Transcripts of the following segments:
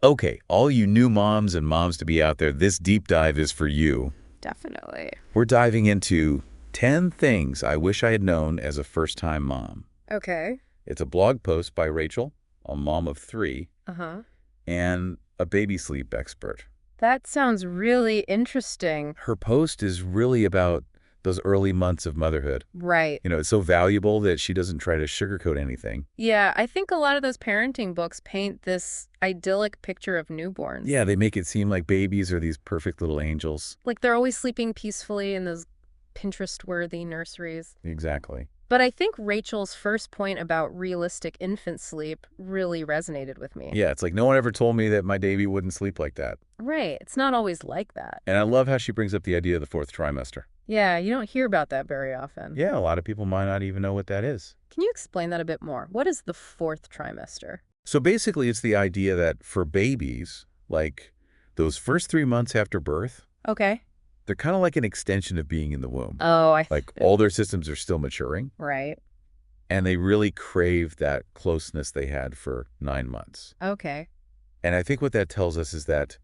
Okay, all you new moms and moms to be out there, this deep dive is for you. Definitely. We're diving into 10 things I wish I had known as a first-time mom. Okay. It's a blog post by Rachel, a mom of 3, Uh-huh. and a baby sleep expert. That sounds really interesting. Her post is really about those early months of motherhood. Right. It's so valuable that she doesn't try to sugarcoat anything. Yeah, I think a lot of those parenting books paint this idyllic picture of newborns. Yeah, they make it seem like babies are these perfect little angels. Like they're always sleeping peacefully in those Pinterest-worthy nurseries. Exactly. But I think Rachel's first point about realistic infant sleep really resonated with me. Yeah, it's like no one ever told me that my baby wouldn't sleep like that. Right. It's not always like that. And I love how she brings up the idea of the 4th trimester. Yeah, you don't hear about that very often. Yeah, a lot of people might not even know what that is. Can you explain that a bit more? What is the 4th trimester? So basically, it's the idea that for babies, like those first 3 months after birth, Okay. they're kind of like an extension of being in the womb. Oh, Like all their systems are still maturing, Right. and they really crave that closeness they had for 9 months. Okay. And I think what that tells us is that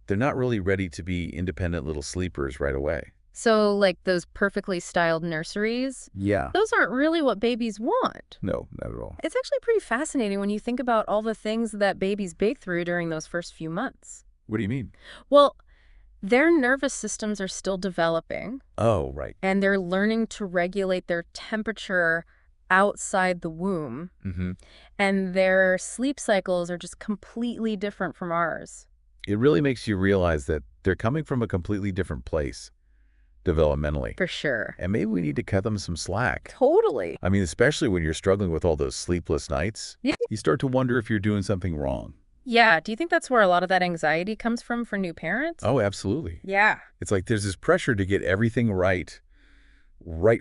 they're not really ready to be independent little sleepers right away. So, like those perfectly styled nurseries, Yeah. those aren't really what babies want. No, not at all. It's actually pretty fascinating when you think about all the things that babies bake through during those first few months. What do you mean? Well, their nervous systems are still developing, Oh, right. and they're learning to regulate their temperature outside the womb, Mm-hmm. and their sleep cycles are just completely different from ours. It really makes you realize that they're coming from a completely different place developmentally. For sure. And maybe we need to cut them some slack. Totally. I mean, especially when you're struggling with all those sleepless nights, Yeah. you start to wonder if you're doing something wrong. Yeah, do you think that's where a lot of that anxiety comes from for new parents? Oh, absolutely. Yeah. It's like there's this pressure to get everything right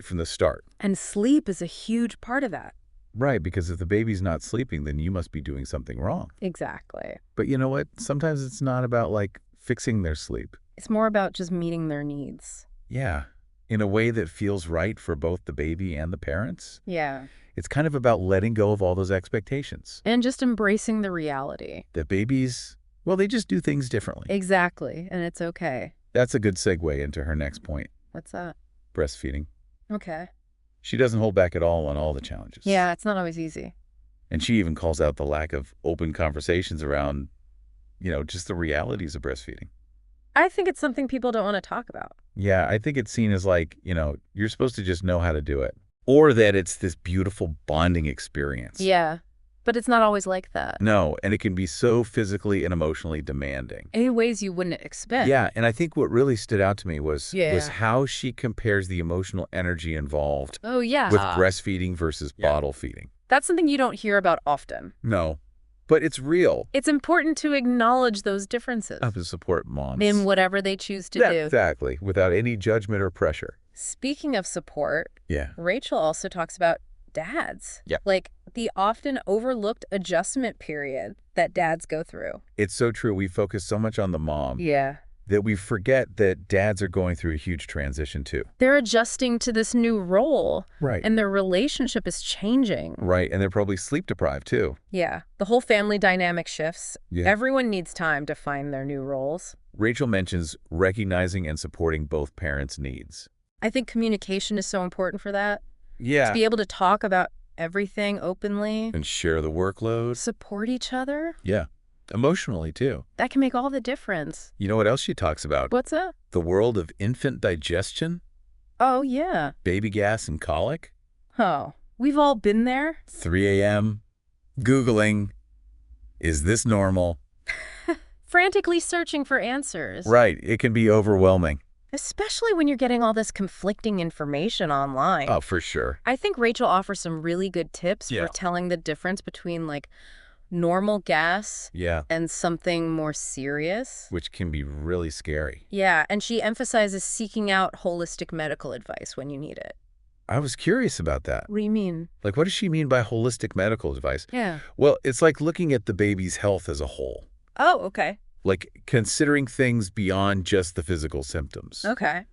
from the start. And sleep is a huge part of that. Right, because if the baby's not sleeping, then you must be doing something wrong. Exactly. But you know what? Sometimes it's not about, like, fixing their sleep. It's more about just meeting their needs. Yeah, in a way that feels right for both the baby and the parents. Yeah. It's kind of about letting go of all those expectations. And just embracing the reality. That babies, well, they just do things differently. Exactly. And it's okay. That's a good segue into her next point, What's that? breastfeeding. Okay. She doesn't hold back at all on all the challenges. Yeah, it's not always easy. And she even calls out the lack of open conversations around, just the realities of breastfeeding. I think it's something people don't want to talk about. Yeah, I think it's seen as like, you're supposed to just know how to do it. Or that it's this beautiful bonding experience. Yeah. But it's not always like that. No, and it can be so physically and emotionally demanding. In ways you wouldn't expect. Yeah, and I think what really stood out to me was Yeah. how she compares the emotional energy involved Oh, yeah. with breastfeeding versus bottle feeding. That's something you don't hear about often. No, but it's real. It's important to acknowledge those differences To support moms. in whatever they choose to Yeah, do. exactly, without any judgment or pressure. Speaking of support, Yeah. Rachel also talks about dads. Yeah. Like the often overlooked adjustment period that dads go through. It's so true. We focus so much on the mom Yeah. that we forget that dads are going through a huge transition too. They're adjusting to this new role. Right. And their relationship is changing. Right, and they're probably sleep deprived too. Yeah. The whole family dynamic shifts. Yeah. Everyone needs time to find their new roles. Rachel mentions recognizing and supporting both parents' needs. I think communication is so important for that. Yeah. To be able to talk about everything openly, And share the workload. support each other, Yeah. Emotionally too. that can make all the difference. You know what else she talks about? What's that? The world of infant digestion, Oh, yeah. baby gas and colic. Oh, we've all been there. 3 a.m. Googling, is this normal? Frantically searching for answers. Right, it can be overwhelming. Especially when you're getting all this conflicting information online. Oh, for sure. I think Rachel offers some really good tips Yeah. for telling the difference between like normal gas Yeah, and something more serious. which can be really scary. Yeah, and she emphasizes seeking out holistic medical advice when you need it. I was curious about that. What do you mean? Like, what does she mean by holistic medical advice? Yeah. Well, it's like looking at the baby's health as a whole. Oh, okay. Like considering things beyond just the physical symptoms. Okay.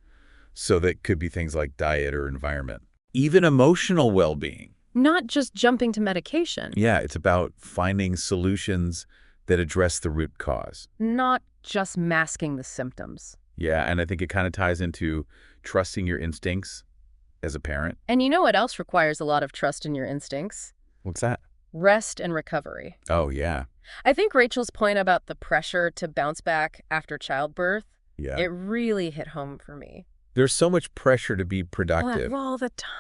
So that could be things like diet or environment. Even emotional well-being. Not just jumping to medication. Yeah, it's about finding solutions that address the root cause. Not just masking the symptoms. Yeah, and I think it kind of ties into trusting your instincts as a parent. And you know what else requires a lot of trust in your instincts? What's that? Rest and recovery. Oh, yeah. I think Rachel's point about the pressure to bounce back after childbirth, Yeah. it really hit home for me. There's so much pressure to be productive. All the time.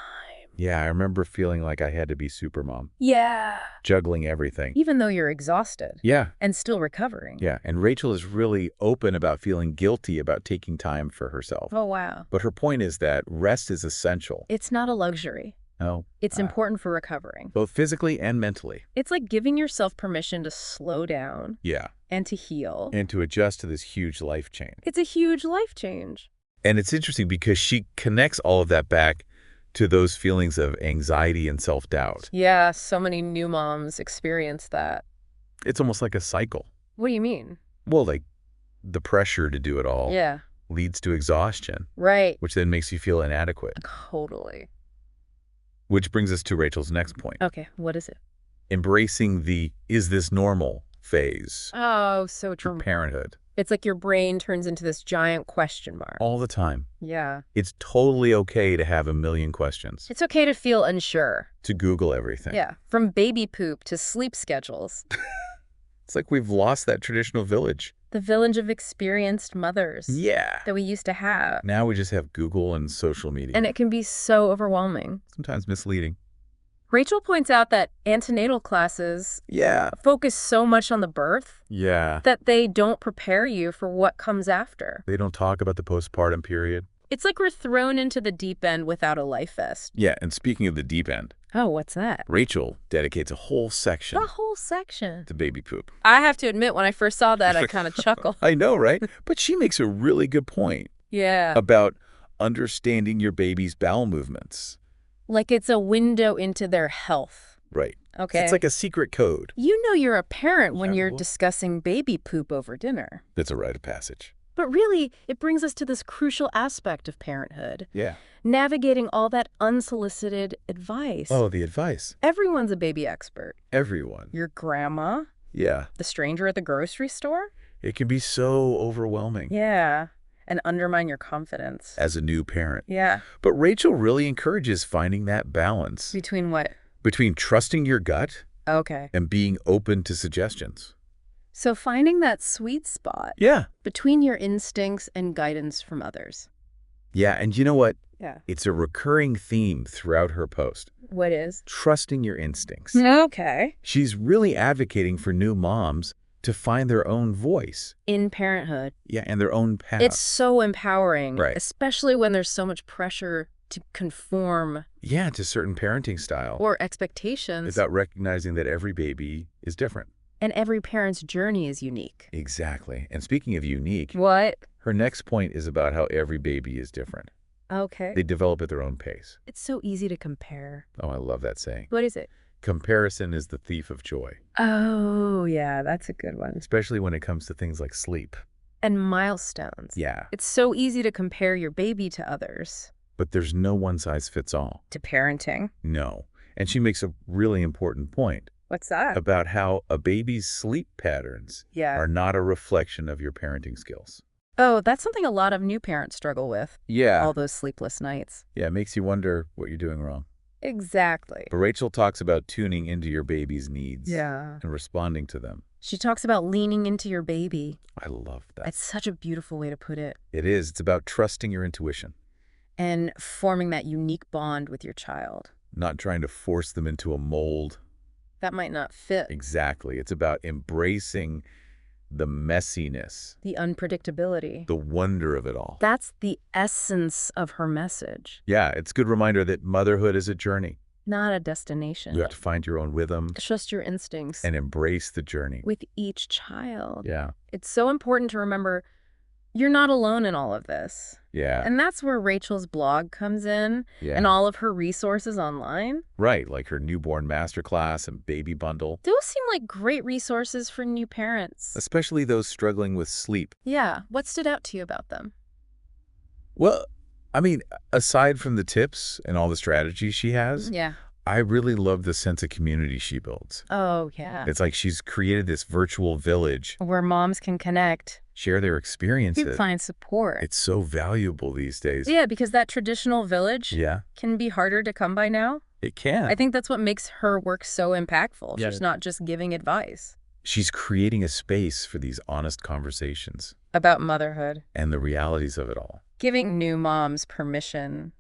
Yeah, I remember feeling like I had to be supermom, Yeah. juggling everything. Even though you're exhausted. Yeah. And still recovering. Yeah, and Rachel is really open about feeling guilty about taking time for herself. Oh, wow. But her point is that rest is essential. It's not a luxury. No. It's important for recovering. Both physically and mentally. It's like giving yourself permission to slow down. Yeah. And to heal. And to adjust to this huge life change. It's a huge life change. And it's interesting because she connects all of that back to those feelings of anxiety and self-doubt. Yeah, so many new moms experience that. It's almost like a cycle. What do you mean? Well, like the pressure to do it all leads to exhaustion. Right. Which then makes you feel inadequate. Totally. Which brings us to Rachel's next point. Okay, what is it? Embracing the "is this normal" phase. Oh, so true. Parenthood. It's like your brain turns into this giant question mark. All the time. Yeah. It's totally okay to have a million questions. It's okay to feel unsure. To Google everything. Yeah. From baby poop to sleep schedules. It's like we've lost that traditional village. The village of experienced mothers. Yeah. That we used to have. Now we just have Google and social media. And it can be so overwhelming. Sometimes misleading. Rachel points out that antenatal classes focus so much on the birth that they don't prepare you for what comes after. They don't talk about the postpartum period. It's like we're thrown into the deep end without a life vest. Yeah, and speaking of the deep end. Oh, what's that? Rachel dedicates a whole section. A whole section. To baby poop. I have to admit, when I first saw that, I kind of chuckled. I know, right? But she makes a really good point. Yeah. About understanding your baby's bowel movements. Like it's a window into their health. Right. Okay. It's like a secret code. You know you're a parent when you're discussing baby poop over dinner. That's a rite of passage. But really, it brings us to this crucial aspect of parenthood. Yeah. Navigating all that unsolicited advice. Oh, the advice. Everyone's a baby expert. Everyone. Your grandma. Yeah. The stranger at the grocery store. It can be so overwhelming. Yeah. And undermine your confidence. As a new parent. Yeah. But Rachel really encourages finding that balance. Between what? Between trusting your gut. Okay. And being open to suggestions. So finding that sweet spot. Yeah. Between your instincts and guidance from others. Yeah, and you know what? Yeah. It's a recurring theme throughout her post. What is? Trusting your instincts. Okay. She's really advocating for new moms to find their own voice. In parenthood. Yeah, and their own path. It's so empowering. Right. Especially when there's so much pressure to conform. Yeah, to certain parenting style. Or expectations. Without recognizing that every baby is different. And every parent's journey is unique. Exactly. And speaking of unique. What? Her next point is about how every baby is different. Okay. They develop at their own pace. It's so easy to compare. Oh, I love that saying. What is it? Comparison is the thief of joy. Oh, yeah, that's a good one. Especially when it comes to things like sleep. And milestones. Yeah. It's so easy to compare your baby to others. But there's no one size fits all. To parenting. No. And she makes a really important point. What's that? About how a baby's sleep patterns are not a reflection of your parenting skills. Oh, that's something a lot of new parents struggle with. Yeah. All those sleepless nights. Yeah, it makes you wonder what you're doing wrong. Exactly. But Rachel talks about tuning into your baby's needs. Yeah. And responding to them. She talks about leaning into your baby. I love that. It's such a beautiful way to put it. It is. It's about trusting your intuition. And forming that unique bond with your child. Not trying to force them into a mold. That might not fit. Exactly. It's about embracing the messiness. The unpredictability. The wonder of it all. That's the essence of her message. Yeah, it's a good reminder that motherhood is a journey. Not a destination. You have to find your own rhythm. Trust your instincts. And embrace the journey. With each child. Yeah. It's so important to remember you're not alone in all of this. Yeah. And that's where Rachel's blog comes in. Yeah. And all of her resources online. Right, like her newborn masterclass and baby bundle. Those seem like great resources for new parents. Especially those struggling with sleep. Yeah. What stood out to you about them? Well, I mean, aside from the tips and all the strategies she has, yeah, I really love the sense of community she builds. Oh, yeah. It's like she's created this virtual village where moms can connect, share their experiences. find support. It's so valuable these days. Yeah, because that traditional village Yeah, can be harder to come by now. it can. I think that's what makes her work so impactful. Yeah. She's not just giving advice She's creating a space for these honest conversations about motherhood, and the realities of it all. giving new moms permission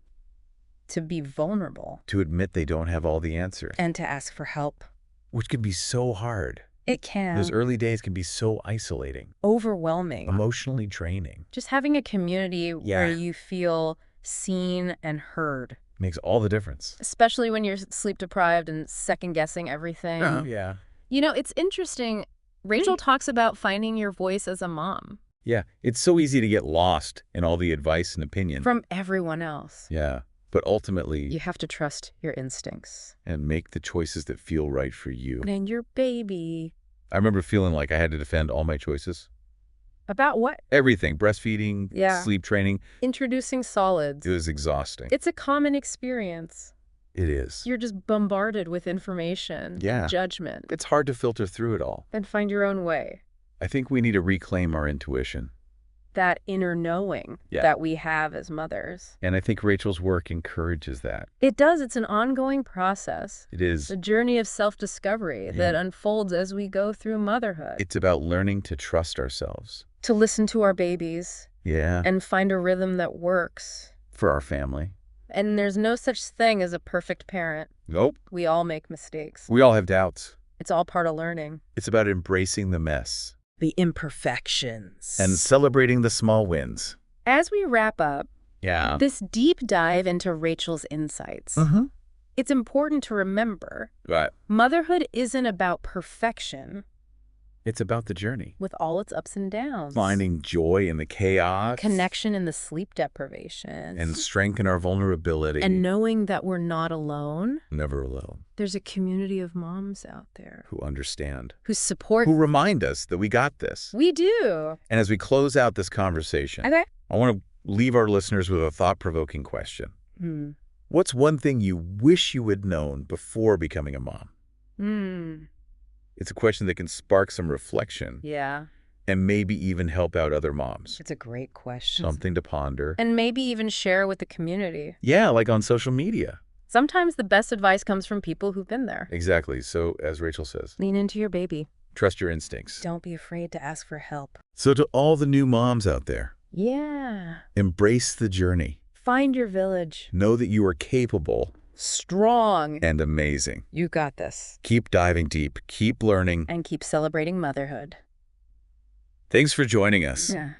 to be vulnerable To admit they don't have all the answers, and to ask for help. which can be so hard. It can. Those early days can be so isolating, Overwhelming. emotionally draining. Just having a community where you feel seen and heard, Makes all the difference. especially when you're sleep deprived and second guessing everything. Yeah. You know, it's interesting. Rachel talks about finding your voice as a mom Yeah, it's so easy to get lost in all the advice and opinion. from everyone else. Yeah, but ultimately, You have to trust your instincts and make the choices that feel right for you. and your baby. I remember feeling like I had to defend all my choices. About what? Everything, breastfeeding, Yeah. sleep training. Introducing solids. It was exhausting. It's a common experience. It is. You're just bombarded with information, Yeah. judgment, It's hard to filter through it all. and find your own way. I think we need to reclaim our intuition. That inner knowing that we have as mothers. And I think Rachel's work encourages that. It does. It's an ongoing process. It is. A journey of self-discovery that unfolds as we go through motherhood. It's about learning to trust ourselves. To listen to our babies Yeah. and find a rhythm that works. For our family. And there's no such thing as a perfect parent. Nope. We all make mistakes. We all have doubts. It's all part of learning. It's about embracing the mess. The imperfections. And celebrating the small wins. As we wrap up Yeah. this deep dive into Rachel's insights, it's important to remember Right. motherhood isn't about perfection It's about the journey. with all its ups and downs. Finding joy in the chaos. Connection in the sleep deprivation. And strength in our vulnerability. And knowing that we're not alone. Never alone. There's a community of moms out there Who understand. who support. Who remind us that we got this. We do. And as we close out this conversation, Okay. I want to leave our listeners with a thought-provoking question. What's one thing you wish you had known before becoming a mom? It's a question that can spark some reflection Yeah. and maybe even help out other moms. It's a great question. Something to ponder. And maybe even share with the community. Yeah, like on social media. Sometimes the best advice comes from people who've been there. Exactly. So as Rachel says, Lean into your baby. trust your instincts. Don't be afraid to ask for help. So to all the new moms out there, Yeah. embrace the journey. Find your village. Know that you are capable Strong. and amazing. You got this. Keep diving deep. Keep learning. And keep celebrating motherhood. Thanks for joining us. Yeah.